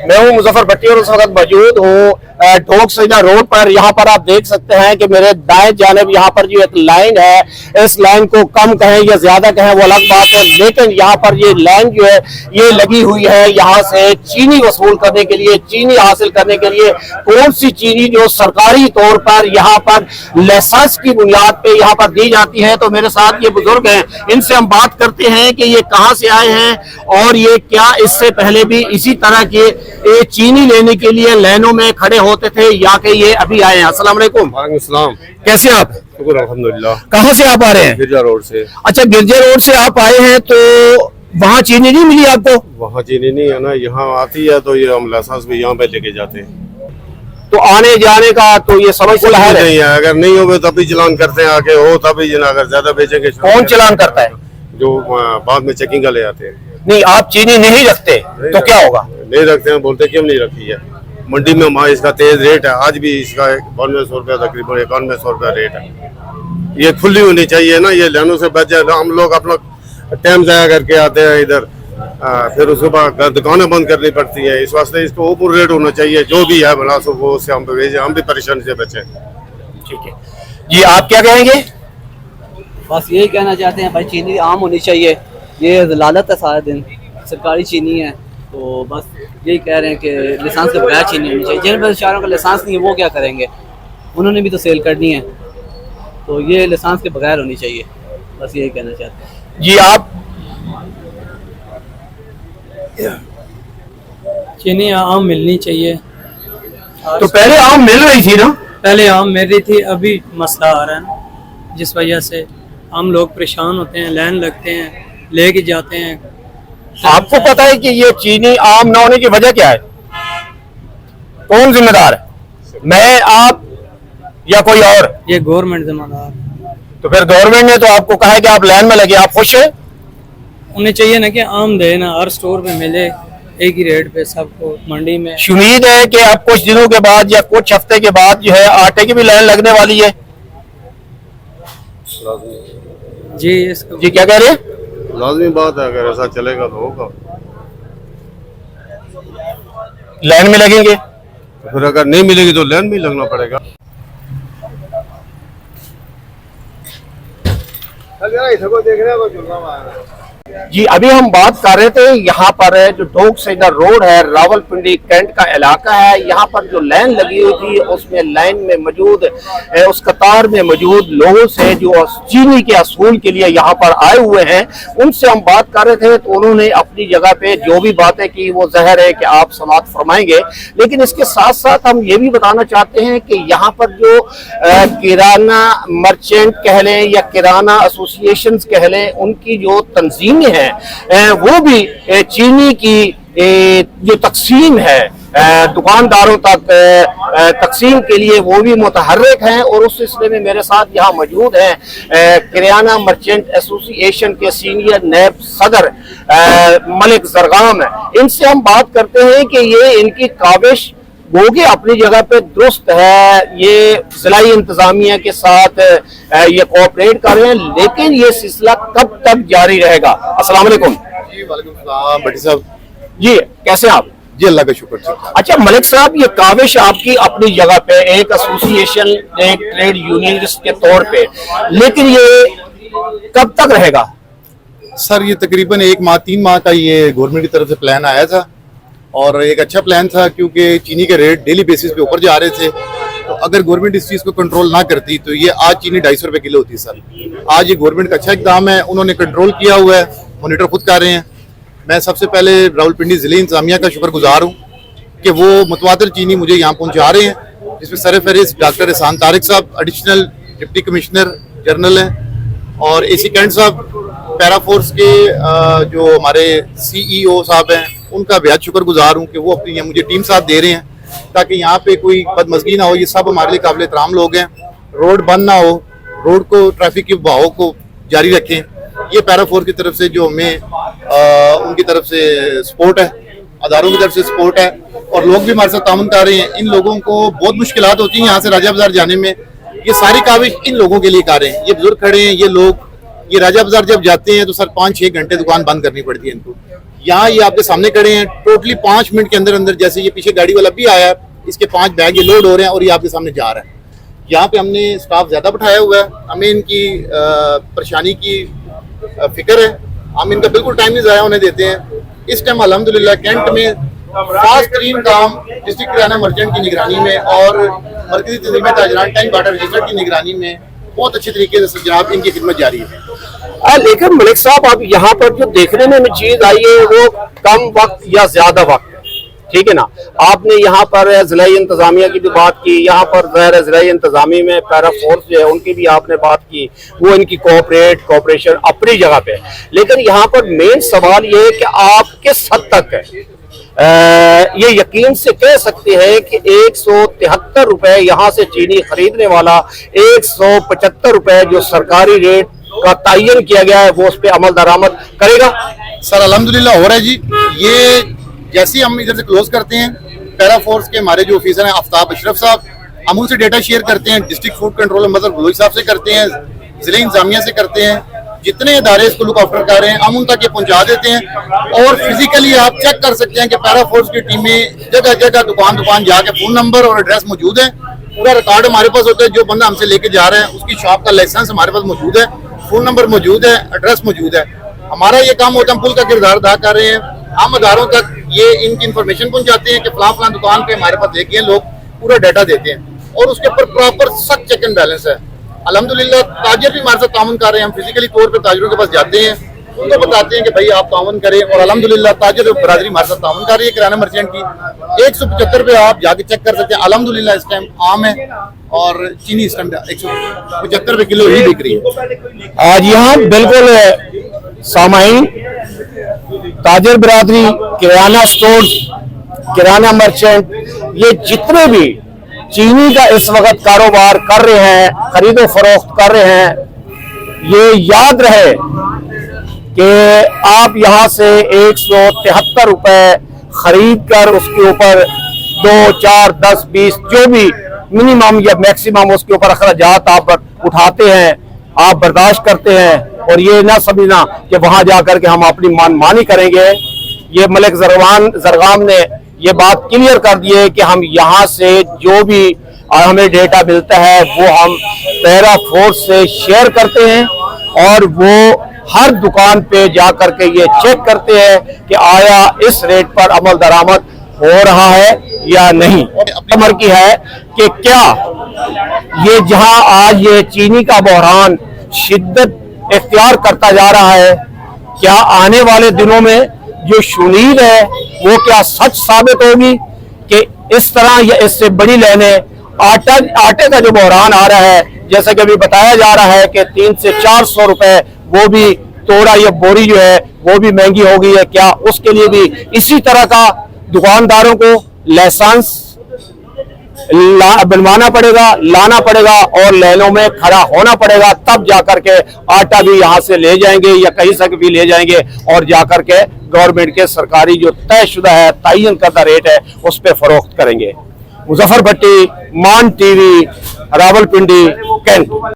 मैं हूं मुजफ्फर भट्टी और उस वक्त मौजूद हूं टोक सईदा रोड पर। यहाँ पर आप देख सकते हैं कि मेरे दाएं जानिब यहाँ पर जो एक लाइन है, इस लाइन को कम कहें या ज्यादा कहें वो अलग बात है, लेकिन यहाँ पर ये लाइन जो है ये लगी हुई है यहाँ से चीनी वसूल करने के लिए, चीनी हासिल करने के लिए। कौन सी चीनी जो सरकारी तौर पर यहाँ पर लाइसेंस की बुनियाद पे यहाँ पर दी जाती है। तो मेरे साथ ये बुजुर्ग हैं, इनसे हम बात करते हैं कि ये कहाँ से आए हैं और ये क्या इससे पहले भी इसी तरह के चीनी लेने के लिए लाइनों में खड़े होते थे या कि ये अभी आए हैं। अस्सलाम वालेकुम। वालेकुम। कैसे आप? शुक्र अल्हम्दुलिल्लाह। कहाँ से आप आ रहे हैं? गिरजा रोड से। अच्छा, गिरजा रोड से आप आए हैं, तो वहाँ चीनी नहीं मिली आपको? वहाँ चीनी नहीं है ना, यहाँ आती है तो ये हम लाइसेंस भी यहाँ पे लेके जाते हैं। तो आने जाने का तो ये समझ से लहर नहीं है, अगर नहीं हो तभी चलान करते हैं, आके हो तभी, अगर ज्यादा बेचेंगे। कौन चलान करता है? जो बाद में चेकिंग का ले आते हैं। नहीं, आप चीनी नहीं रखते तो क्या होगा? नहीं रखते हैं, बोलते क्यों नहीं रखी है। मंडी में हमारा इसका तेज रेट है, आज भी इसका 9200 रुपया, तकरीबन 9100 रुपया रेट है। ये खुली होनी चाहिए ना, ये लाइनों से बच जाए। हम लोग अपना टाइम जाया करके आते हैं इधर, फिर उसके बाद दुकानें बंद करनी पड़ती है। इस वास्ते इसको ऊपर रेट होना चाहिए, जो भी है बना सको उससे हम भेजें, हम भी परेशानी से बचें। ठीक है जी, आप क्या कहेंगे? बस यही कहना चाहते हैं भाई, चीनी आम होनी चाहिए। ये जलालत है सारा दिन, सरकारी चीनी है, तो बस यही कह रहे हैं कि लाइसेंस के बगैर चीनी होनी चाहिए। जिन बेचारों का लाइसेंस नहीं है वो क्या करेंगे, उन्होंने भी तो सेल करनी है, तो ये लाइसेंस के बगैर होनी चाहिए। बस यही कहना चाहते हैं जी। आप? चीनी आम मिलनी चाहिए। तो पहले आम मिल रही थी ना? पहले आम मिल रही थी, अभी मसला आ रहा है ना, जिस वजह से हम लोग परेशान होते हैं, लाइन लगते हैं, लेके जाते हैं। आपको पता है कि ये चीनी आम ना होने की वजह क्या है? कौन जिम्मेदार है? मैं, आप या कोई और? ये गवर्नमेंट जिम्मेदार। तो फिर गवर्नमेंट ने तो आपको कहा है कि आप लाइन में लगे, आप खुश हैं? उन्हें चाहिए ना कि आम दे ना, हर स्टोर पे मिले एक ही रेट पे सबको मंडी में। उम्मीद है कि अब कुछ दिनों के बाद या कुछ हफ्ते के बाद जो है आटे की भी लाइन लगने वाली है। जी इसको जी क्या कह रहे हैं? लाजमी बात है, अगर ऐसा चलेगा तो होगा। लाइन में लगेंगे, फिर अगर नहीं मिलेगी तो लाइन में लगना पड़ेगा। जी अभी हम बात कर रहे थे, यहाँ पर जो टोक सईदा रोड है, रावलपिंडी कैंट का इलाका है, यहाँ पर जो लाइन लगी हुई थी उसमें लाइन में मौजूद उस कतार में मौजूद लोगों से जो चीनी के असूल के लिए यहाँ पर आए हुए हैं, उनसे हम बात कर रहे थे। तो उन्होंने अपनी जगह पे जो भी बातें की वो ज़ाहिर है कि आप समाअत फरमाएंगे, लेकिन इसके साथ साथ हम ये भी बताना चाहते हैं कि यहाँ पर जो किराना मर्चेंट कह लें या किराना एसोसिएशन कह लें, उनकी जो तंजीमें हैं वो भी चीनी की जो तकसीम है दुकानदारों तक तकसीम के लिए वो भी मुतहर्रिक हैं। और उस सिलसिले में मेरे साथ यहाँ मौजूद हैं किराना मर्चेंट एसोसिएशन के सीनियर नैब सदर मलिक जरगाम है। इनसे हम बात करते हैं कि ये इनकी काविश वो कि अपनी जगह पे दुरुस्त है, ये जिलाई इंतजामिया के साथ ये कोऑपरेट कर रहे हैं, लेकिन ये सिलसिला कब तक जारी रहेगा? अस्सलाम वालेकुम। जी वालेकुम सलाम भट्टी साहब। जी कैसे आप? जी अल्लाह का शुक्र। अच्छा मलिक साहब, ये काविश आपकी अपनी जगह पे एक एसोसिएशन, एक ट्रेड यूनियनिस्ट के तौर पे, लेकिन ये कब तक रहेगा? सर ये तकरीबन 1 माह 3 माह का ये गवर्नमेंट की तरफ से प्लान आया था और एक अच्छा प्लान था, क्योंकि चीनी के रेट डेली बेसिस पे ऊपर जा रहे थे। तो अगर गवर्नमेंट इस चीज़ को कंट्रोल ना करती तो ये आज चीनी 250 रुपये किलो होती है। सर आज ये गवर्नमेंट का अच्छा इकदाम है, उन्होंने कंट्रोल किया हुआ है, मॉनिटर खुद कर रहे हैं। मैं सबसे पहले रावलपिंडी ज़िले इंतजामिया का शुक्रगुजार हूँ कि वो मुतवातिर चीनी मुझे यहाँ पहुँचा रहे हैं, जिसमें सरफहरिस्त डॉक्टर एहसान तारिक साहब एडिशनल डिप्टी कमिश्नर जनरल हैं, और AC कैंट साहब पैरा फोर्स के जो हमारे CEO साहब हैं, उनका बेहद शुक्रगुजार हूँ कि वो अपनी मुझे टीम साथ दे रहे हैं ताकि यहाँ पे कोई बदमज़गी ना हो। ये सब हमारे लिए काबिल एहतराम लोग हैं। रोड बंद ना हो, रोड को ट्रैफिक के बहाव को जारी रखें। ये पैरा फोर्स की तरफ से जो हमें उनकी तरफ से सपोर्ट है, अदारों की तरफ से सपोर्ट है, और लोग भी हमारे साथ ताउन कर रहे हैं। इन लोगों को बहुत मुश्किलात होती हैं यहाँ से राजा बाजार जाने में, ये सारी काविश इन लोगों के लिए कर रहे हैं। ये बुजुर्ग खड़े हैं, ये लोग, ये राजा बाजार जब जाते हैं तो सर 5-6 घंटे दुकान बंद करनी पड़ती है इनको। यहाँ ये आपके सामने खड़े हैं, टोटली 5 मिनट के अंदर अंदर, जैसे ये पीछे गाड़ी वाला भी आया, इसके 5 बैग ये लोड हो रहे हैं और ये आपके सामने जा रहा है। यहाँ पे हमने स्टाफ ज्यादा बैठाया हुआ है, हमें इनकी परेशानी की फिक्र है, हम इनका बिल्कुल टाइम नहीं ज़ाया होने देते हैं। इस टाइम अल्हम्दुलिल्लाह कैंट में फास्ट तरीन काम डिस्ट्रिक्ट किराना मर्चेंट की निगरानी में और मरकजी तंजीम ताजरान टाइम वाटर रजिस्टर की निगरानी में बहुत अच्छे तरीके से जनाब इनकी खिदमत जारी है। लेकिन मलिक साहब, अब यहाँ पर जो देखने में चीज आई है वो कम वक्त या ज्यादा वक्त, ठीक है ना। आपने यहाँ पर ज़िला इंतजामिया की भी बात की, यहाँ पर ज़ाहिर ज़िला इंतजामी में पैरा फोर्स जो है उनकी भी आपने बात की, वो इनकी कोऑपरेशन अपनी जगह पे। लेकिन यहाँ पर मेन सवाल ये है कि आप किस हद तक है ये यकीन से कह सकते हैं कि 173 रुपए यहाँ से चीनी खरीदने वाला 175 रुपए जो सरकारी रेट का तयन किया गया है वो उस पर अमल दरामद करेगा? सर अल्हम्दुलिल्लाह हो रहा है जी। ये जैसे ही हम इधर से क्लोज करते हैं, पैरा फोर्स के हमारे जो ऑफिसर हैं आफ्ताब अशरफ साहब, हम उनसे डेटा शेयर करते हैं, डिस्ट्रिक्ट फूड कंट्रोलर मदर गुलोई साहब से करते हैं, जिला इंतजामिया से करते हैं, जितने इदारे इसको लुक आफ्टर कर रहे हैं हम उन तक ये पहुंचा देते हैं। और फिजिकली आप चेक कर सकते हैं कि पैरा फोर्स की टीमें जगह जगह दुकान जाके फोन नंबर और एड्रेस मौजूद है, पूरा रिकॉर्ड हमारे पास होता है। जो बंदा हमसे लेके जा रहा है उसकी शॉप का लाइसेंस हमारे पास मौजूद है, फोन नंबर मौजूद है, एड्रेस मौजूद है। हमारा ये काम होता है, हम पुल का किरदार अदा कर रहे हैं, हम अदारों तक ये इनकी इन्फॉर्मेशन पहुंचाते हैं कि फलां दुकान पे हमारे पास लेके लोग पूरा डाटा देते हैं और उसके ऊपर प्रॉपर सख्त चेक एंड बैलेंस है। अल्हम्दुलिल्लाह ताजिर भी हमारे साथ ताउन कर रहे हैं, हम फिजिकली तौर पे ताजिरों के पास जाते हैं, उनको बताते हैं कि भाई आप ताउन करें, और अल्हम्दुलिल्लाह ताजिर बरादरी हमारे साथ ताउन कर रही है। किराना मर्चेंट की 175 पे आप जाके चेक कर सकते हैं। अल्हम्दुलिल्लाह इस टाइम आम है और चीनी इस टाइम 175 रुपए किलो ही बिक रही है। आज यहाँ बिल्कुल सामाइन ताजिर बरादरी, किराना स्टोर, किराना मर्चेंट, ये जितने भी चीनी का इस वक्त कारोबार कर रहे हैं, खरीदो फरोख्त कर रहे हैं, ये याद रहे कि आप यहाँ से 173 रुपए खरीद कर उसके ऊपर 2, 4, 10, 20 जो भी मिनिमम या मैक्सिमम उसके ऊपर अखराजात आप उठाते हैं, आप बर्दाश्त करते हैं। और ये ना समझना कि वहां जाकर के हम अपनी मानमानी करेंगे। ये मलिक जरगाम ने ये बात क्लियर कर दी है कि हम यहाँ से जो भी हमें डेटा मिलता है वो हम पैरा फोर्स से शेयर करते हैं और वो हर दुकान पे जा करके ये चेक करते हैं कि आया इस रेट पर अमल दरामद हो रहा है या नहीं। अमर की है कि क्या ये जहां आज ये चीनी का बहरान शिद्दत इख्तियार करता जा रहा है, क्या आने वाले दिनों में जो शुनीद है वो क्या सच साबित होगी कि इस तरह या इससे बड़ी लेने आटे का जो बहरान आ रहा है, जैसा कि अभी बताया जा रहा है कि 300 से 400 रुपए वो भी तोड़ा या बोरी जो है वो भी महंगी हो गई है, क्या उसके लिए भी इसी तरह का दुकानदारों को लाइसेंस बनवाना पड़ेगा, लाना पड़ेगा और लाइनों में खड़ा होना पड़ेगा, तब जाकर के आटा भी यहाँ से ले जाएंगे या कहीं से भी ले जाएंगे और जाकर के गवर्नमेंट के सरकारी जो तयशुदा है, तयन करदा रेट है उस पर फरोख्त करेंगे। मुजफ्फर भट्टी, मान टीवी, रावलपिंडी, कैंट।